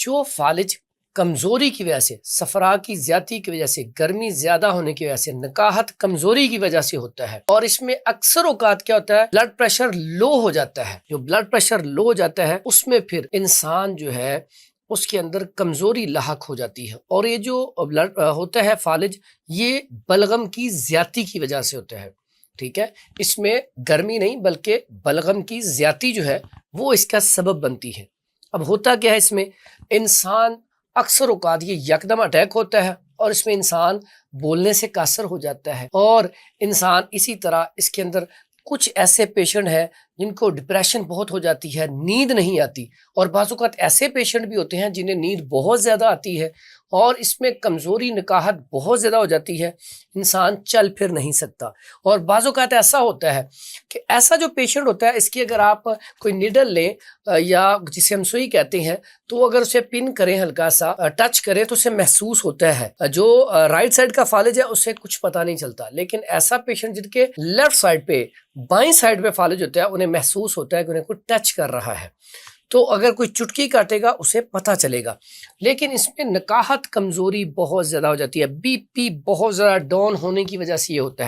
جو فالج کمزوری کی وجہ سے، صفرا کی زیادتی کی وجہ سے، گرمی زیادہ ہونے کی وجہ سے، نکاحت کمزوری کی وجہ سے ہوتا ہے، اور اس میں اکثر اوقات کیا ہوتا ہے، بلڈ پریشر لو ہو جاتا ہے۔ جو بلڈ پریشر لو ہو جاتا ہے اس میں پھر انسان جو ہے اس کے اندر کمزوری لاحق ہو جاتی ہے، اور یہ جو بلڈ ہوتا ہے فالج، یہ بلغم کی زیادتی کی وجہ سے ہوتا ہے، ٹھیک ہے۔ اس میں گرمی نہیں بلکہ بلغم کی زیادتی جو ہے وہ اس کا سبب بنتی ہے۔ اب ہوتا کیا ہے، اس میں انسان اکثر اوقات یہ یکدم اٹیک ہوتا ہے اور اس میں انسان بولنے سے قاصر ہو جاتا ہے، اور انسان اسی طرح اس کے اندر کچھ ایسے پیشنٹ ہیں جن کو ڈپریشن بہت ہو جاتی ہے، نیند نہیں آتی، اور بعض اوقات ایسے پیشنٹ بھی ہوتے ہیں جنہیں نیند بہت زیادہ آتی ہے، اور اس میں کمزوری نکاحت بہت زیادہ ہو جاتی ہے، انسان چل پھر نہیں سکتا۔ اور بعض اوقات ایسا ہوتا ہے کہ ایسا جو پیشنٹ ہوتا ہے اس کی اگر آپ کوئی نیڈل لیں یا جسے ہم سوئی کہتے ہیں، تو اگر اسے پن کریں، ہلکا سا ٹچ کریں تو اسے محسوس ہوتا ہے۔ جو رائٹ سائڈ کا فالج ہے اسے کچھ پتہ نہیں چلتا، لیکن ایسا پیشنٹ جن کے لیفٹ سائڈ پہ، بائیں سائڈ پہ فالج ہوتا ہے، انہیں محسوس ہوتا ہے کہ انہیں کوئی ٹچ کر رہا ہے، تو اگر کوئی چٹکی کاٹے گا اسے پتہ چلے گا۔ لیکن اس میں نکاحت کمزوری بہت زیادہ ہو جاتی ہے، بی پی بہت زیادہ ڈاؤن ہونے کی وجہ سے یہ ہوتا ہے۔